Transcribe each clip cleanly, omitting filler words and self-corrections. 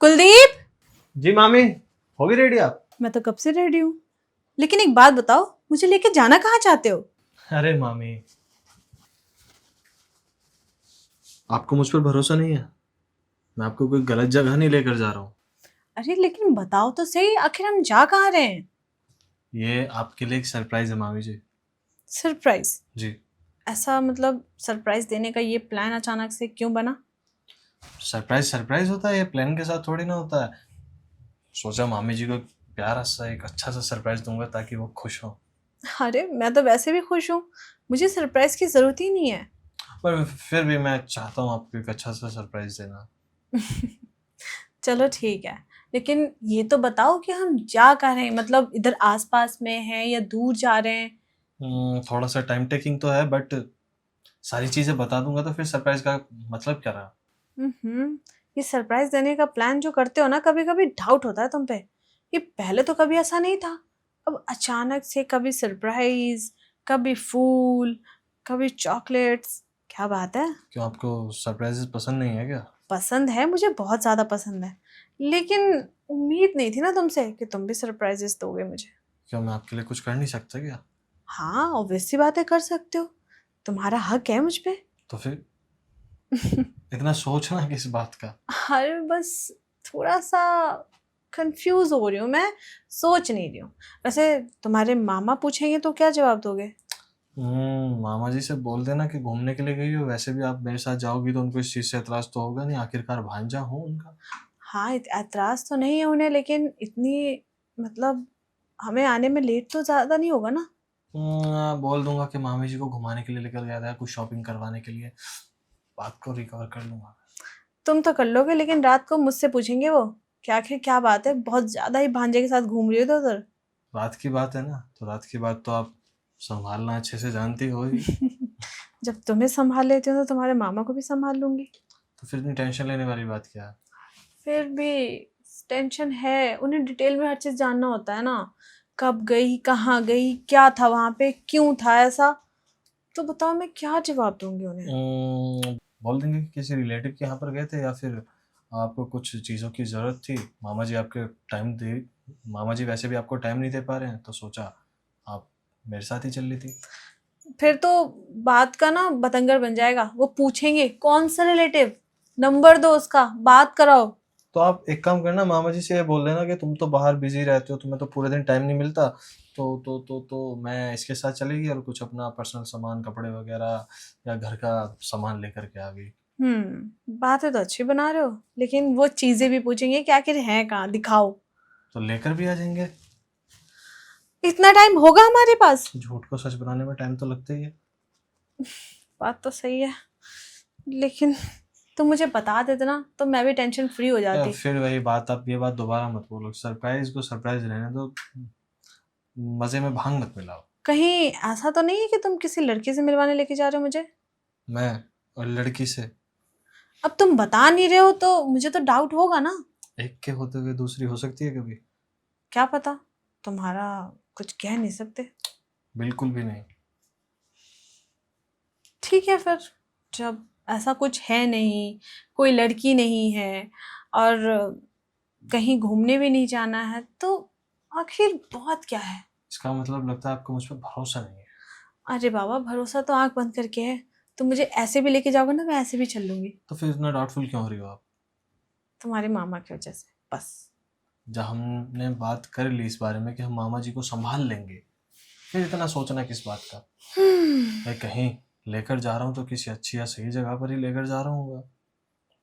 कुलदीप, जी मामी, होगी रेडी आप? मैं तो कब से रेडी हूँ, लेकिन एक बात बताओ, मुझे लेके जाना कहाँ चाहते हो? अरे मामी, आपको मुझ पर भरोसा नहीं है? मैं आपको कोई गलत जगह नहीं लेकर जा रहा हूँ। अरे लेकिन बताओ तो सही, आखिर हम जा कहाँ रहे हैं? ये आपके लिए एक सरप्राइज है मामी जी। सरप्राइज? जी। ऐसा मतलब सरप्राइज देने का ये प्लान अचानक से क्यों बना? सरप्राइज सरप्राइज होता है, ये प्लान के साथ थोड़ी ना होता है। सोचा मामी जी को एक प्यारा सा एक अच्छा सा सरप्राइज दूंगा ताकि वो खुश हो। अरे मैं तो वैसे भी खुश हूँ, मुझे सरप्राइज की जरूरत ही नहीं है। पर फिर भी मैं चाहता हूँ आपको एक अच्छा सा सरप्राइज देना। चलो ठीक है, लेकिन ये तो बताओ कि हम जा कहाँ रहे हैं, मतलब इधर आसपास में है या दूर जा रहे हैं? थोड़ा सा टाइम टेकिंग तो है, बट सारी चीजें बता दूंगा तो फिर सरप्राइज का मतलब क्या रहा? ये सरप्राइज देने का प्लान जो करते हो ना, कभी कभी डाउट होता है तुम पे। ये पहले तो कभी ऐसा नहीं था, अब अचानक से कभी सरप्राइज, कभी फूल, कभी चॉकलेट्स। क्या बात है? क्यों, आपको सरप्राइजेस पसंद नहीं है क्या? पसंद है, मुझे बहुत ज्यादा पसंद है, लेकिन उम्मीद नहीं थी ना तुमसे कि तुम भी सरप्राइजेस दोगे मुझे। क्यों, मैं आपके लिए कुछ कर नहीं सकता क्या? हाँ, ऑब्वियस सी बात है, कर सकते हो, तुम्हारा हक है मुझ पे। तो फिर इतना सोचना किस बात का? अरे बस थोड़ा सा कंफ्यूज हो रही हूँ मैं, सोच नहीं रही हूँ। वैसे तुम्हारे मामा पूछेंगे तो क्या जवाब दोगे? मामा जी से बोल देना कि घूमने के लिए गई हो, वैसे भी आप मेरे साथ जाओगी तो उनको इस चीज से एतराज तो होगा नहीं, आखिरकार भांजा हूँ उनका। हाँ, ऐतराज तो नहीं है उन्हें, लेकिन इतनी मतलब हमें आने में लेट तो ज़्यादा नहीं होगा ना? बोल दूंगा कि मामी जी को घुमाने के लिए लेकर गया था, कुछ शॉपिंग करवाने के लिए। बात को रिकवर कर लूंगा। तुम तो कर लोगे, लेकिन रात को मुझसे पूछेंगे वो कि आखिर क्या बात है, बहुत ज़्यादा ही भांजे के साथ घूम रही हो तो उधर। रात की बात है ना, तो रात की बात तो आप संभालना अच्छे से जानती हो ही। जब तुम्हें संभाल लेती हूँ तो तुम्हारे मामा को भी संभाल लूंगी। तो फिर इतनी टेंशन लेने वाली बात क्या है? फिर भी टेंशन है, उन्हें डिटेल में हर चीज़ जानना होता है ना। कब गई, कहाँ गई, क्या था वहाँ पे, क्यों था ऐसा। तो बताओ मैं क्या जवाब दूंगी उन्हें? बोल देंगे कि किसी रिलेटिव के यहाँ पर गए थे, या फिर आपको कुछ चीज़ों की ज़रूरत थी। मामा जी वैसे भी आपको टाइम नहीं दे पा रहे हैं, तो सोचा आप मेरे साथ ही चल ली थी। फिर तो बात का ना बतंगड़ बन जाएगा, वो पूछेंगे कौन सा रिलेटिव, नंबर दो उसका, बात कराओ। तो आप एक काम करना, मामा जी से ये बोल देना कि तुम तो बाहर बिजी रहते हो, तुम्हें तो पूरे दिन टाइम नहीं मिलता, तो मैं इसके साथ चलेगी और कुछ अपना पर्सनल सामान, कपड़े वगैरह या घर का सामान लेकर के आ गई। बातें तो अच्छी बना रहे हो, लेकिन वो चीजें भी पूछेंगे कि आखिर है कहाँ, दिखाओ। तो लेकर भी आ जाएंगे। इतना टाइम होगा हमारे पास? झूठ को सच बनाने में टाइम तो लगता ही है। बात तो सही है, लेकिन तुम मुझे बता देते ना तो मैं भी टेंशन फ्री हो या जाती। फिर वही बात, आप ये बात दोबारा मत बोलो, सरप्राइज को सरप्राइज रहने दो, मजे में भांग मत मिलाओ। कहीं ऐसा तो नहीं है कि तुम किसी लड़की से मिलवाने लेके जा रहे हो मुझे? मैं और लड़की से? अब तुम बता नहीं रहे हो तो मुझे तो डाउट होगा ना। एक के होते हुए दूसरी हो सकती है कभी? क्या पता, तुम्हारा कुछ कह नहीं सकते। बिल्कुल भी नहीं। ठीक है फिर, जब ऐसा कुछ है नहीं, कोई लड़की नहीं है, और कहीं घूमने भी नहीं जाना है, तो आखिर बहुत क्या है? इसका मतलब लगता है आपको मुझ पर भरोसा नहीं है। अरे बाबा, भरोसा तो आंख बंद करके है। तुम मुझे ऐसे भी लेके जाओगे ना, मैं ऐसे भी चल लूंगी। तो फिर इतना डाउटफुल क्यों हो रही हो आप? तुम्हारे मामा की वजह से बस। जब हमने बात कर ली इस बारे में कि हम मामा जी को संभाल लेंगे, फिर इतना सोचना किस बात का? मैं कहीं लेकर जा रहा हूँ तो किसी अच्छी या सही जगह पर ही लेकर जा रहा हूँ।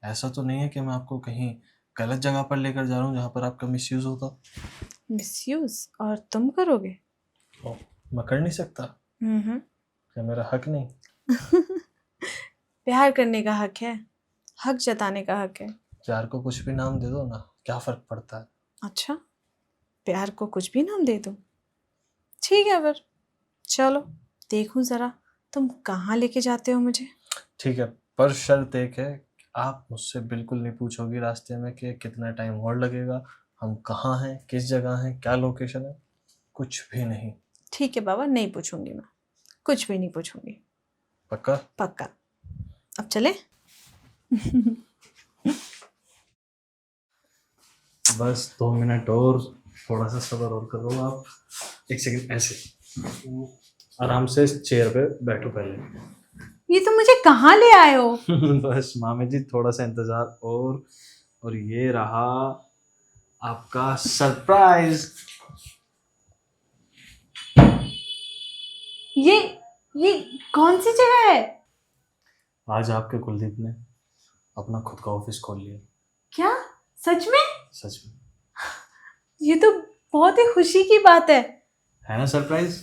ऐसा तो नहीं है कि मैं आपको कहीं गलत जगह पर लेकर जा रहा हूँ जहाँ पर आपका मिसयूज होगा। मिसयूज और तुम करोगे? ओ, मैं कर नहीं सकता? हम्म। क्या मेरा हक नहीं? प्यार करने का हक है, हक जताने का हक है। प्यार को कुछ भी नाम दे दो ना, क्या फर्क पड़ता है? अच्छा, प्यार को कुछ भी नाम दे दो? ठीक है फिर, चलो देखूं जरा तुम कहाँ लेके जाते हो मुझे। ठीक है, पर शर्त एक है कि आप मुझसे बिल्कुल नहीं पूछोगी रास्ते में कि कितना टाइम और लगेगा, हम कहाँ हैं, किस जगह हैं, क्या लोकेशन है, कुछ भी नहीं। ठीक है बाबा, नहीं पूछूंगी मैं, कुछ भी नहीं पूछूंगी। पक्का? पक्का। अब चले? बस 2 मिनट और, थोड़ा सा सब्र और करो आप। एक सेकंड ऐसे आराम से चेयर पे बैठो पहले। ये तो मुझे कहाँ ले आए हो? बस मामी जी थोड़ा सा इंतजार और ये रहा आपका सरप्राइज। ये ये कौन सी जगह है? आज आपके कुलदीप ने अपना खुद का ऑफिस खोल लिया। क्या? सच में? सच में। ये तो बहुत ही खुशी की बात है ना सरप्राइज?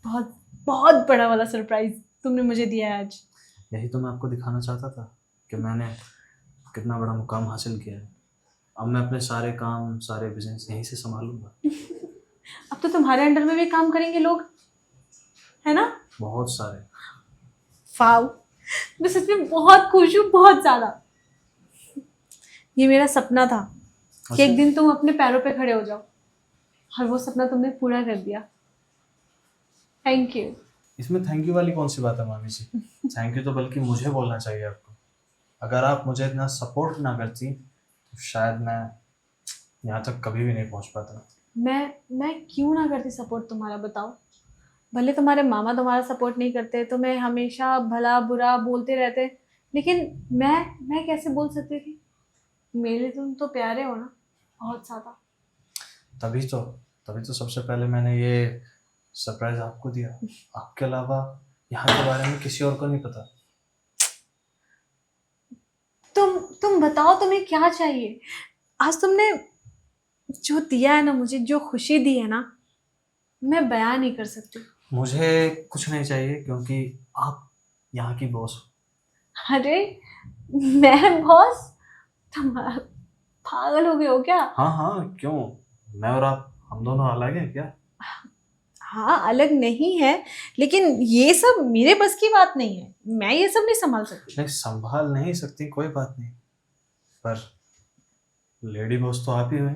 बहुत बहुत बड़ा वाला सरप्राइज तुमने मुझे दिया है आज। यही तो मैं आपको दिखाना चाहता था कि मैंने कितना बड़ा मुकाम हासिल किया है। अब मैं अपने सारे काम, सारे बिजनेस यहीं से संभालूंगा। अब तो तुम्हारे अंडर में भी काम करेंगे लोग, है ना? बहुत सारे। वाओ, मैं सच में बहुत खुश हूँ, बहुत ज्यादा। ये मेरा सपना था कि एक दिन तुम अपने पैरों पे खड़े हो जाओ, और वो सपना तुमने पूरा कर दिया। Thank you. इसमें थैंक यू वाली कौन सी बात है मामी जी? थैंक यू तो बल्कि मुझे बोलना चाहिए आपको। अगर आप मुझे इतना सपोर्ट ना करती तो शायद मैं यहाँ तक कभी भी नहीं पहुँच पाता। मैं क्यों ना करती सपोर्ट तुम्हारा, बताओ? भले तुम्हारे मामा तुम्हारा सपोर्ट नहीं करते, तुम्हें हमेशा भला बुरा बोलते रहते, लेकिन मैं कैसे बोल सकती थी? मेरे लिए तुम तो प्यारे हो ना, बहुत ज्यादा। तभी तो तभी तो सबसे पहले मैंने ये सरप्राइज आपको दिया। आपके अलावा यहाँ के बारे में किसी और को नहीं पता। तुम बताओ, तुम्हें क्या चाहिए? आज तुमने जो दिया है ना मुझे, जो खुशी दी है ना, मैं बयान नहीं कर सकती। मुझे कुछ नहीं चाहिए क्योंकि आप यहाँ की बॉस हो। अरे, मैं बॉस? तुम पागल हो गए हो क्या? हाँ हाँ, क्यों? मैं और आप, हम दोनों अलग हैं क्या? हाँ, अलग नहीं है, लेकिन ये सब मेरे बस की बात नहीं है। मैं ये सब नहीं संभाल सकती। नहीं, संभाल नहीं सकती कोई बात नहीं, पर लेडी बॉस तो आप ही हुई।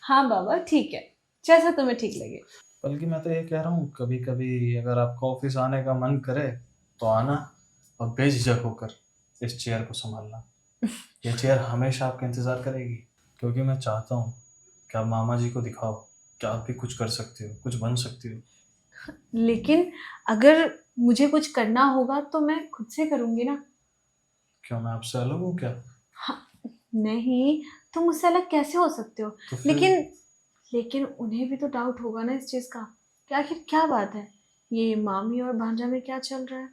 हाँ बाबा, ठीक है, जैसा तुम्हें ठीक लगे। बल्कि मैं तो ये कह रहा हूँ, कभी कभी अगर आपको ऑफिस आने का मन करे तो आना, और बेझिझक होकर इस चेयर को संभालना। ये चेयर हमेशा आपका इंतजार करेगी, क्योंकि मैं चाहता हूँ कि आप मामा जी को दिखाओ कि आप भी कुछ कर सकती हो, कुछ बन सकती हो। लेकिन अगर मुझे कुछ करना होगा तो मैं खुद से करूंगी ना। क्यों, मैं आपसे अलग हूँ क्या? नहीं, तुम मुझसे अलग कैसे हो सकते हो? तो फिर लेकिन उन्हें भी तो डाउट होगा ना इस चीज का कि आखिर क्या बात है, ये मामी और भांजा में क्या चल रहा है।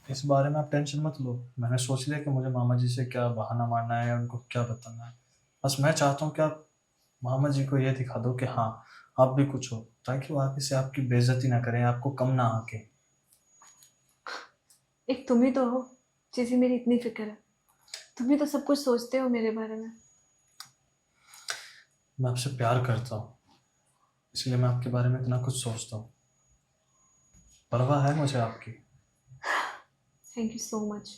इस बारे में आप टेंशन मत लो। मैंने सोच लिया कि मुझे मामा जी से क्या बहाना मारना है या उनको क्या बताना है। बस मैं चाहता हूँ कि आप मामा जी को ये दिखा दो कि हाँ, आप भी कुछ हो, ताकि वो आगे से आपकी बेइज्जती ना करें, आपको कम ना आके। एक तुम ही तो हो जिसे मेरी इतनी फिक्र है। तुम ही तो सब कुछ सोचते हो मेरे बारे में। मैं आपसे प्यार करता हूँ, इसलिए मैं आपके बारे में इतना कुछ सोचता हूँ। परवाह है मुझे आपकी। थैंक यू सो मच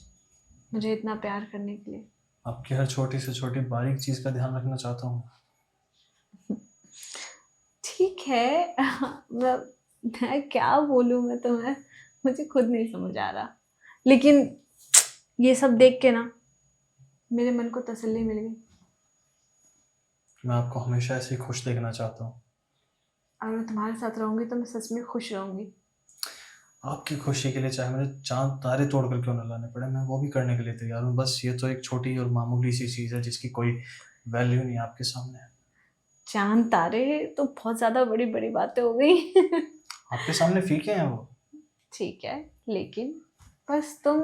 मुझे इतना प्यार करने के लिए। आपकी हर छोटी से छोटी बारीक चीज़ का ध्यान रखना चाहता हूँ। ठीक है। मैं क्या बोलूँ मैं तुम्हें, मुझे खुद नहीं समझ आ रहा, लेकिन ये सब देख के ना मेरे मन को तसल्ली मिल गई। मैं आपको हमेशा ऐसे ही खुश देखना चाहता हूँ। और मैं तुम्हारे साथ रहूंगी तो मैं सच में खुश रहूंगी। आपकी खुशी के लिए चाहे मुझे चांद तारे तोड़ कर क्यों न लाने पड़े, मैं वो भी करने के लिए तैयार हूँ। बस ये तो एक छोटी और मामूली सी चीज़ है जिसकी कोई वैल्यू नहीं आपके सामने है। चांद तारे तो बहुत ज्यादा बड़ी बड़ी बातें हो गई। आपके सामने फीके हैं वो। ठीक है, लेकिन बस तुम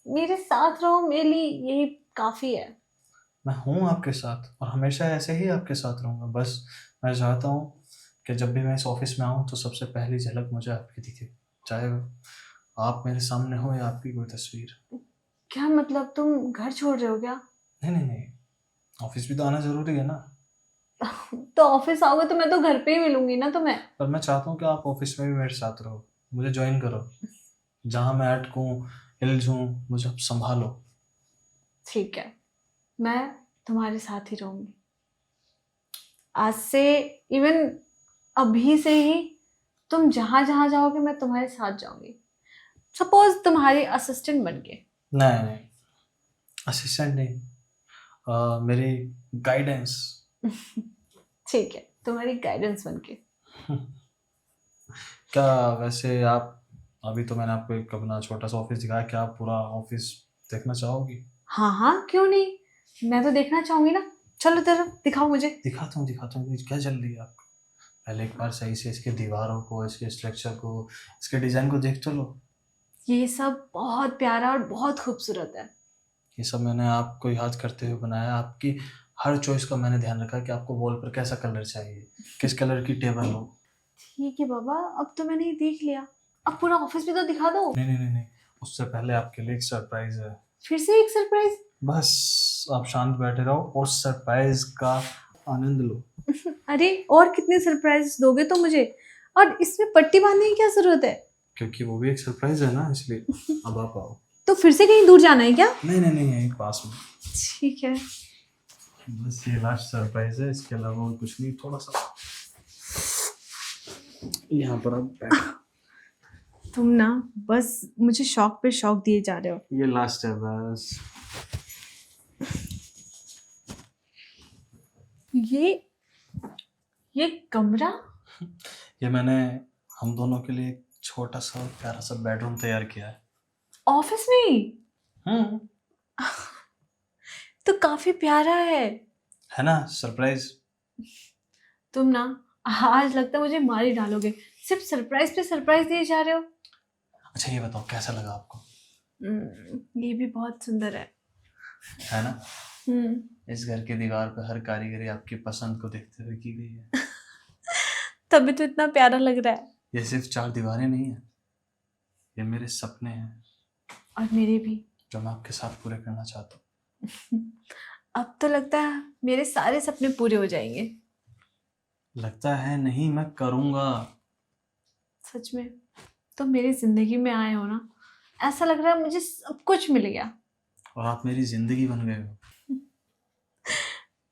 मेरे साथ रहो, मेरे लिए यही काफी है। मैं हूँ आपके साथ और हमेशा ऐसे ही आपके साथ रहूँगा। बस मैं चाहता हूँ कि जब भी मैं इस ऑफिस में आऊँ तो सबसे पहली झलक मुझे आपकी दिखे, चाहे आप मेरे सामने हो या आपकी कोई तस्वीर। क्या मतलब, तुम घर छोड़ रहे हो क्या? नहीं नहीं नहीं, ऑफिस भी तो आना ज़रूरी है ना। तो ऑफिस आओगे तो मैं तो घर पे ही मिलूंगी ना तुम्हें। पर मैं चाहता हूँ कि आप ऑफिस में भी मेरे साथ रहो, मुझे ज्वाइन करो। जहाँ मैं अटकूँ, हिलझूँ, मुझे अब संभालो। ठीक है, मैं तुम्हारे साथ ही रहूंगी। आज से, इवन अभी से ही, तुम जहां जहां जाओगे मैं तुम्हारे साथ जाऊंगी। सपोज तुम्हारी असिस्टेंट बन के। नहीं नहीं, असिस्टेंट नहीं, मेरी गाइडेंस। ठीक है, तुम्हारी गाइडेंस बनके। क्या वैसे आप, अभी तो मैंने आपको एक अपना छोटा सा ऑफिस दिखाया, क्या आप पूरा ऑफिस देखना चाहोगी? हाँ हाँ, क्यों नहीं, मैं तो देखना चाहूंगी ना। चलो जरा दिखाओ मुझे। दिखाता हूँ, क्या जल रही है आपको? पहले एक बार सही से इसके दीवारों को, इसके स्ट्रक्चर को, इसके डिजाइन को देख तो लो। ये सब बहुत प्यारा और बहुत खूबसूरत है। ये सब मैंने आपको याद करते हुए बनाया। आपकी हर चॉइस का मैंने ध्यान रखा कि आपको वॉल पर कैसा कलर चाहिए, किस कलर की टेबल हो। ठीक है बाबा, अब तो मैंने ये देख लिया, अब पूरा ऑफिस भी तो दिखा दो। नहीं, उससे पहले आपके लिए एक सरप्राइज है। फिर से एक सरप्राइज? बस आप शांत बैठे रहो और सरप्राइज का आनंद लो। अरे और कितने सरप्राइज दोगे तो मुझे, और इसमें पट्टी बांधने की क्या जरूरत है? क्योंकि वो भी एक सरप्राइज है ना, इसलिए अब आप आओ। तो फिर से कहीं दूर जाना है क्या? नहीं, यहीं पास में। ठीक है। बस ये लास्ट सरप्राइज है, इसके अलावा और कुछ नहीं। थोड़ा सा यहाँ पर आप बैठो। तुम ना बस मुझे शौक पे शौक दिए जा रहे हो। ये लास्ट है बस। ये ये कमरा? ये मैंने हम दोनों के लिए एक छोटा सा प्यारा सा बेडरूम तैयार किया है। ऑफिस में ही? हम्म। तो काफी प्यारा है ना सरप्राइज? तुम ना आज लगता है मुझे मार ही डालोगे, सिर्फ सरप्राइज पे सरप्राइज दिए जा रहे हो। अच्छा ये बताओ कैसा लगा आपको? ये भी बहुत सुंदर है ना? हम्म। इस घर की दीवार पर हर कारीगरी आपकी पसंद को देखते हुए की गई है। तभी तो इतना प्यारा लग रहा है। ये सिर्फ चार दीवारें नहीं है, ये मेरे सपने हैं और मेरे भी। जो मैं आपके साथ पूरे करना चाहता हूँ। अब तो लगता है मेरे सारे सपने पूरे हो जाएंगे। लगता है नहीं, मैं करूँगा। सच में तुम मेरी जिंदगी में आए हो ना, ऐसा लग रहा है मुझे सब कुछ मिल गया। और आप मेरी जिंदगी बन गए हो।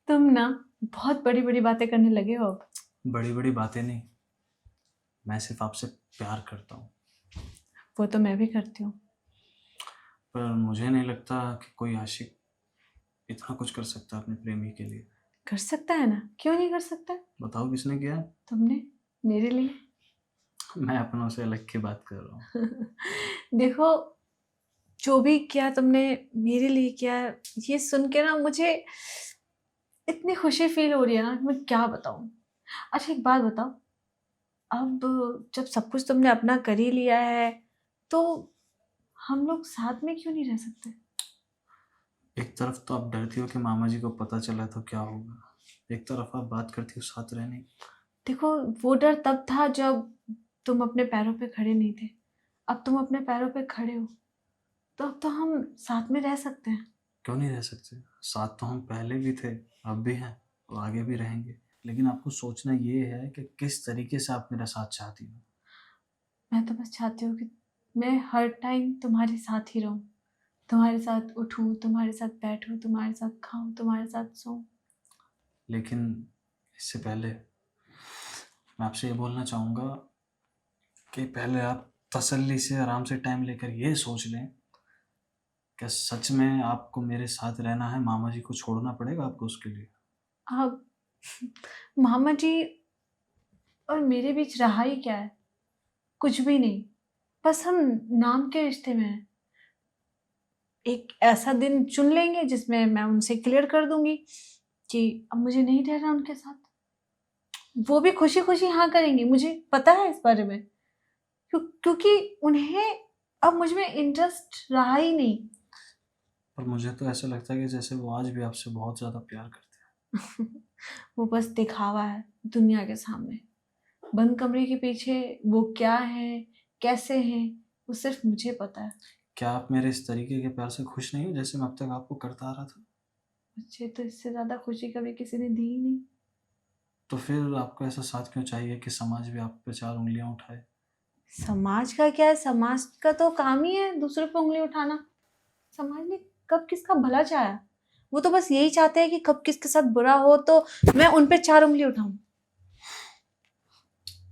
तुम ना बहुत बड़ी बड़ी बातें करने लगे हो अब। बड़ी बड़ी बातें नहीं, मैं सिर्फ आपसे प्यार करता हूँ। वो तो मैं भी करती हूँ। पर मुझे नहीं लगता कि कोई आशिक इतना कुछ कर सकता है अपने प्रेमी के लिए। कर सकता है ना, क्यों नहीं कर सकता? बताओ किसने किया? तुमने, मेरे लिए। मैं अपनों से अलग की बात कर रहा हूँ। देखो, जो भी किया तुमने मेरे लिए किया, ये सुन के ना मुझे इतनी खुशी फील हो रही है ना कि मैं क्या बताऊं। अच्छा एक बात बताओ, अब जब सब कुछ तुमने अपना कर ही लिया है तो हम लोग साथ में क्यों नहीं रह सकते? एक तरफ तो आप डरती हो कि मामा जी को पता चला तो क्या होगा, एक तरफ आप बात करती हो साथ रहने की। देखो, वो डर तब था जब तुम अपने पैरों पे खड़े नहीं थे, अब तुम अपने पैरों पे खड़े हो, तो अब तो हम साथ में रह सकते हैं। क्यों नहीं रह सकते? साथ तो हम पहले भी थे, अब भी हैं और आगे भी रहेंगे। लेकिन आपको सोचना ये है कि किस तरीके से आप मेरा साथ चाहती हो। मैं तो बस चाहती हूँ कि मैं हर टाइम तुम्हारे साथ ही रहूं, तुम्हारे साथ उठूं, तुम्हारे साथ बैठूं, तुम्हारे साथ खाऊं, तुम्हारे साथ सोऊं। लेकिन इससे पहले मैं आपसे ये बोलना चाहूँगा कि पहले आप तसल्ली से आराम से टाइम लेकर ये सोच लें, क्या सच में आपको मेरे साथ रहना है? मामा जी को छोड़ना पड़ेगा आपको उसके लिए? अब मामा जी और मेरे बीच रहा ही क्या है? कुछ भी नहीं, बस हम नाम के रिश्ते में हैं। एक ऐसा दिन चुन लेंगे जिसमें मैं उनसे क्लियर कर दूंगी कि अब मुझे नहीं रहना उनके साथ। वो भी खुशी खुशी हाँ करेंगी, मुझे पता है इस बारे में। क्योंकि उन्हें अब मुझ में इंटरेस्ट रहा ही नहीं। पर मुझे तो ऐसा लगता है कि जैसे वो आज भी आपसे बहुत ज़्यादा प्यार करते हैं। वो बस दिखावा है दुनिया के सामने। बंद कमरे के पीछे वो क्या है, कैसे हैं, वो सिर्फ मुझे पता है। क्या आप मेरे इस तरीके के प्यार से खुश नहीं हो जैसे मैं अब तक आपको करता आ रहा था? मुझे तो इससे ज्यादा खुशी कभी किसी ने दी ही नहीं। तो फिर आपको ऐसा साथ क्यों चाहिए कि समाज भी आप पे चार उंगलियां उठाए? समाज का क्या है, समाज का तो काम ही है दूसरों पे उंगली उठाना। समाज ने कब किसका भला चाहा? वो तो बस यही चाहते हैं कि कब किसके साथ बुरा हो तो मैं उन पे चार उंगली उठाऊं।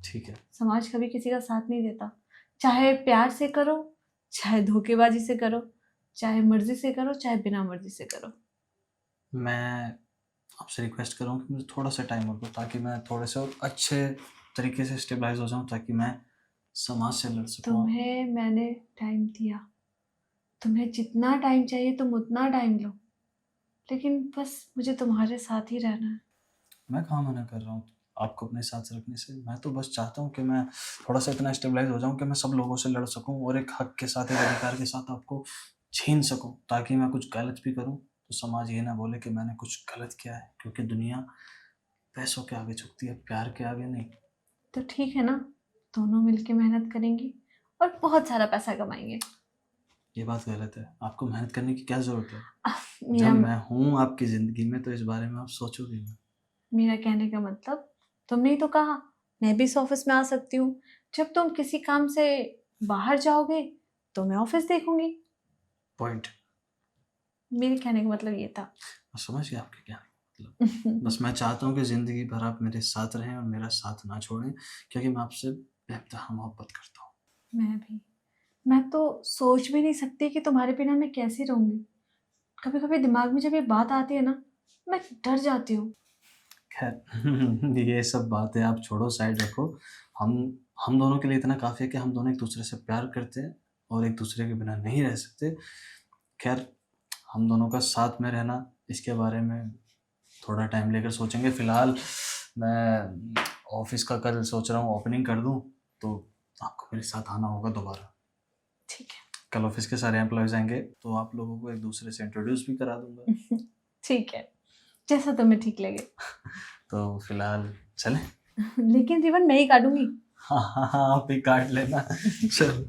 ठीक है। समाज कभी किसी का साथ नहीं देता, चाहे प्यार से करो, चाहे धोखेबाजी से करो, चाहे मर्जी से करो, चाहे बिना मर्जी से करो। मैं आपसे रिक्वेस्ट कर रहा हूँ कि मुझे थोड़ा सा टाइम और दो, ताकि मैं थोड़े से और अच्छे तरीके से स्टेबलाइज हो जाऊँ, ताकि मैं समाज से लड़ सकूँ। तुम्हें मैंने टाइम दिया, तुम्हें जितना टाइम चाहिए तुम उतना टाइम लो, लेकिन बस मुझे तुम्हारे साथ ही रहना है। मैं कहाँ मना कर रहा हूँ आपको अपने साथ रखने से। मैं तो बस चाहता हूँ कि मैं थोड़ा सा इतना स्टेबलाइज हो जाऊँ कि मैं सब लोगों से लड़ सकूँ और एक हक के साथ, एक अधिकार के साथ आपको छीन सकूँ, ताकि मैं कुछ गलत भी करूँ तो समाज ये ना बोले कि मैंने कुछ गलत किया है, क्योंकि दुनिया पैसों के आगे झुकती है, प्यार के आगे नहीं। तो ठीक है ना, दोनों मिलके मेहनत करेंगे और बहुत सारा पैसा कमाएंगे। ये बात गलत है, आपको मेहनत करने की क्या ज़रूरत है? मेरा जब मैं हूँ आपकी ज़िंदगी में तो इस बारे में आप सोचोगे नहीं। मेरा कहने का मतलब, तुमने ही तो कहा मैं भी इस ऑफिस में आ सकती हूँ। जब तुम किसी काम से बाहर जाओगे तो मैं ऑफिस देखूंगी। पॉइंट। मेरे कहने का मतलब ये था। मैं समझ गया आपके क्या मतलब। बस मैं चाहता हूँ कि ज़िंदगी भर आप मेरे साथ रहें और मेरा साथ ना छोड़ें, क्योंकि मैं आपसे बेइंतहा मोहब्बत करता हूँ। मैं भी। मैं तो सोच भी नहीं सकती कि तुम्हारे बिना मैं कैसे रहूंगी। कभी कभी दिमाग में जब ये बात आती है ना, मैं डर जाती हूँ। खैर ये सब बातें आप छोड़ो, साइड रखो। हम हम दोनों के लिए इतना काफ़ी है कि हम दोनों एक दूसरे से प्यार करते हैं और एक दूसरे के बिना नहीं रह सकते। खैर, हम दोनों का साथ में रहना, इसके बारे में थोड़ा टाइम लेकर सोचेंगे। फ़िलहाल मैं ऑफिस का कल सोच रहा हूँ ओपनिंग कर दूँ, तो आपको मेरे साथ आना होगा दोबारा। ठीक कल ऑफिस के सारे एम्प्लॉयज़ आएंगे तो आप लोगों को एक दूसरे से इंट्रोड्यूस भी करा दूंगा। है। ठीक है, जैसा तुम्हें ठीक लगे। तो फिलहाल चलें? लेकिन रिबन मैं ही काटूंगी। हाँ हाँ हाँ, आप ही काट लेना। चलो।